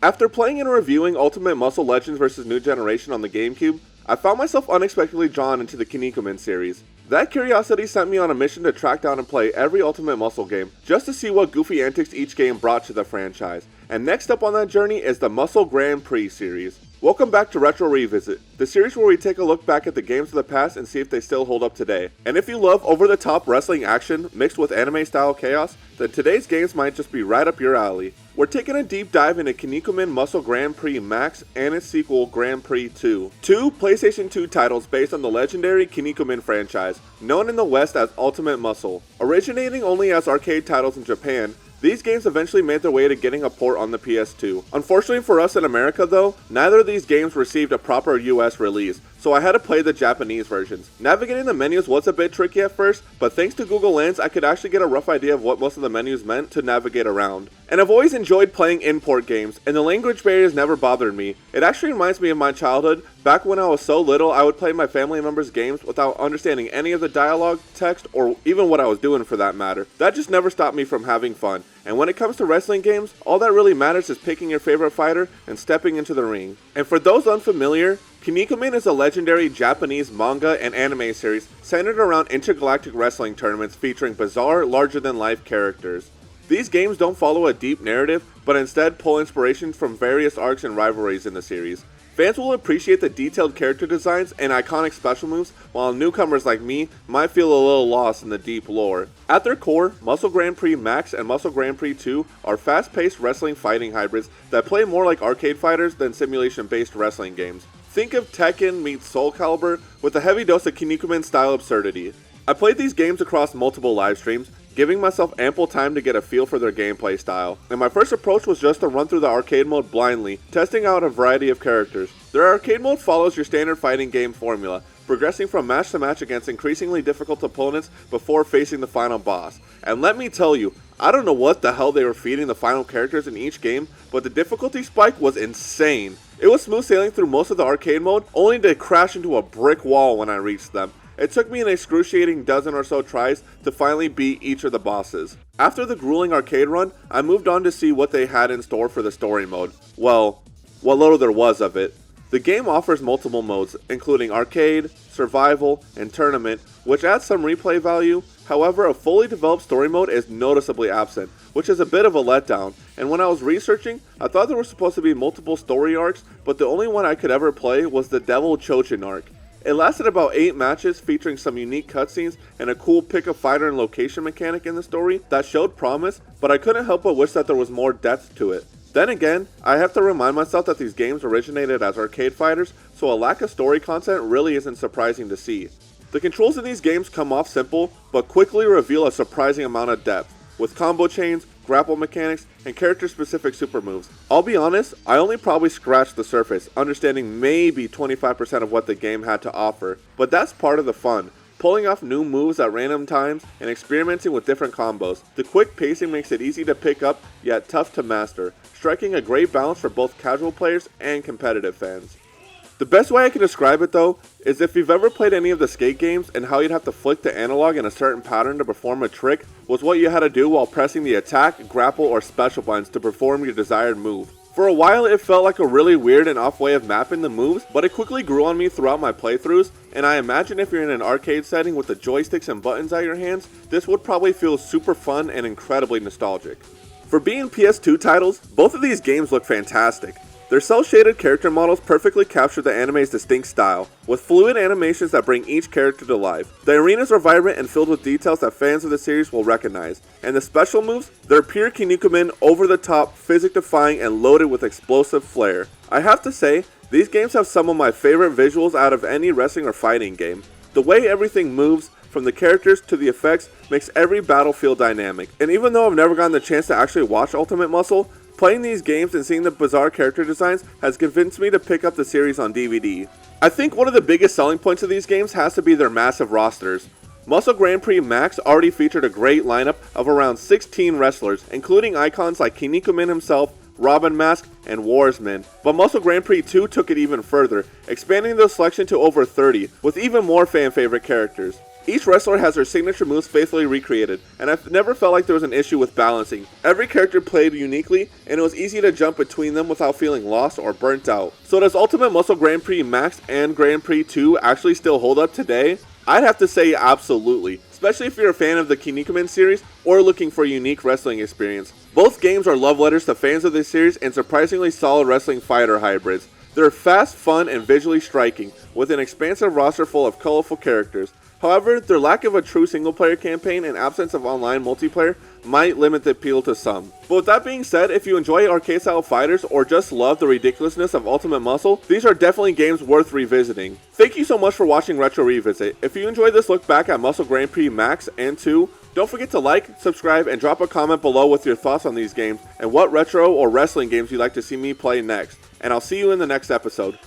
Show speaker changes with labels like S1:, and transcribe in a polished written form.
S1: After playing and reviewing Ultimate Muscle Legends vs. New Generation on the GameCube, I found myself unexpectedly drawn into the Kinnikuman series. That curiosity sent me on a mission to track down and play every Ultimate Muscle game, just to see what goofy antics each game brought to the franchise. And next up on that journey is the Muscle Grand Prix series. Welcome back to Retro Revisit, the series where we take a look back at the games of the past and see if they still hold up today. And if you love over-the-top wrestling action mixed with anime-style chaos, then today's games might just be right up your alley. We're taking a deep dive into Kinnikuman Muscle Grand Prix Max and its sequel Grand Prix 2. Two PlayStation 2 titles based on the legendary Kinnikuman franchise, known in the West as Ultimate Muscle. Originating only as arcade titles in Japan, these games eventually made their way to getting a port on the PS2. Unfortunately for us in America though, neither of these games received a proper US release, so I had to play the Japanese versions. Navigating the menus was a bit tricky at first, but thanks to Google Lens I could actually get a rough idea of what most of the menus meant to navigate around. And I've always enjoyed playing import games, and the language barriers never bothered me. It actually reminds me of my childhood. Back when I was so little, I would play my family members' games without understanding any of the dialogue, text, or even what I was doing for that matter. That just never stopped me from having fun. And when it comes to wrestling games, all that really matters is picking your favorite fighter and stepping into the ring. And for those unfamiliar, Kinnikuman is a legendary Japanese manga and anime series centered around intergalactic wrestling tournaments featuring bizarre, larger-than-life characters. These games don't follow a deep narrative, but instead pull inspiration from various arcs and rivalries in the series. Fans will appreciate the detailed character designs and iconic special moves, while newcomers like me might feel a little lost in the deep lore. At their core, Muscle Grand Prix Max and Muscle Grand Prix 2 are fast-paced wrestling fighting hybrids that play more like arcade fighters than simulation-based wrestling games. Think of Tekken meets Soul Calibur with a heavy dose of Kinnikuman-style absurdity. I played these games across multiple live streams, giving myself ample time to get a feel for their gameplay style. And my first approach was just to run through the arcade mode blindly, testing out a variety of characters. Their arcade mode follows your standard fighting game formula, progressing from match to match against increasingly difficult opponents before facing the final boss. And let me tell you, I don't know what the hell they were feeding the final characters in each game, but the difficulty spike was insane. It was smooth sailing through most of the arcade mode, only to crash into a brick wall when I reached them. It took me an excruciating dozen or so tries to finally beat each of the bosses. After the grueling arcade run, I moved on to see what they had in store for the story mode. Well, what little there was of it. The game offers multiple modes, including arcade, survival, and tournament, which adds some replay value. However, a fully developed story mode is noticeably absent, which is a bit of a letdown, and when I was researching, I thought there were supposed to be multiple story arcs, but the only one I could ever play was the Devil Chochin arc. It lasted about 8 matches featuring some unique cutscenes and a cool pick a fighter and location mechanic in the story that showed promise, but I couldn't help but wish that there was more depth to it. Then again, I have to remind myself that these games originated as arcade fighters, so a lack of story content really isn't surprising to see. The controls in these games come off simple, but quickly reveal a surprising amount of depth, with combo chains, grapple mechanics, and character-specific super moves. I'll be honest, I only probably scratched the surface, understanding maybe 25% of what the game had to offer, but that's part of the fun. Pulling off new moves at random times and experimenting with different combos. The quick pacing makes it easy to pick up, yet tough to master, striking a great balance for both casual players and competitive fans. The best way I can describe it though, is if you've ever played any of the skate games and how you'd have to flick the analog in a certain pattern to perform a trick was what you had to do while pressing the attack, grapple, or special buttons to perform your desired move. For a while it felt like a really weird and off way of mapping the moves, but it quickly grew on me throughout my playthroughs, and I imagine if you're in an arcade setting with the joysticks and buttons at your hands, this would probably feel super fun and incredibly nostalgic. For being PS2 titles, both of these games look fantastic. Their cel-shaded character models perfectly capture the anime's distinct style, with fluid animations that bring each character to life. The arenas are vibrant and filled with details that fans of the series will recognize, and the special moves, they're pure Kinnikuman, over-the-top, physics-defying, and loaded with explosive flair. I have to say, these games have some of my favorite visuals out of any wrestling or fighting game. The way everything moves, from the characters to the effects, makes every battle feel dynamic, and even though I've never gotten the chance to actually watch Ultimate Muscle, playing these games and seeing the bizarre character designs has convinced me to pick up the series on DVD. I think one of the biggest selling points of these games has to be their massive rosters. Muscle Grand Prix Max already featured a great lineup of around 16 wrestlers, including icons like Kinnikuman himself, Robin Mask, and Warsman. But Muscle Grand Prix 2 took it even further, expanding the selection to over 30, with even more fan favorite characters. Each wrestler has their signature moves faithfully recreated, and I've never felt like there was an issue with balancing. Every character played uniquely, and it was easy to jump between them without feeling lost or burnt out. So does Ultimate Muscle Grand Prix Max and Grand Prix 2 actually still hold up today? I'd have to say absolutely, especially if you're a fan of the Kinnikuman series or looking for a unique wrestling experience. Both games are love letters to fans of this series and surprisingly solid wrestling fighter hybrids. They're fast, fun, and visually striking, with an expansive roster full of colorful characters. However, their lack of a true single-player campaign and absence of online multiplayer might limit the appeal to some. But with that being said, if you enjoy arcade-style fighters or just love the ridiculousness of Ultimate Muscle, these are definitely games worth revisiting. Thank you so much for watching Retro Revisit. If you enjoyed this look back at Muscle Grand Prix Max and 2, don't forget to like, subscribe, and drop a comment below with your thoughts on these games and what retro or wrestling games you'd like to see me play next. And I'll see you in the next episode.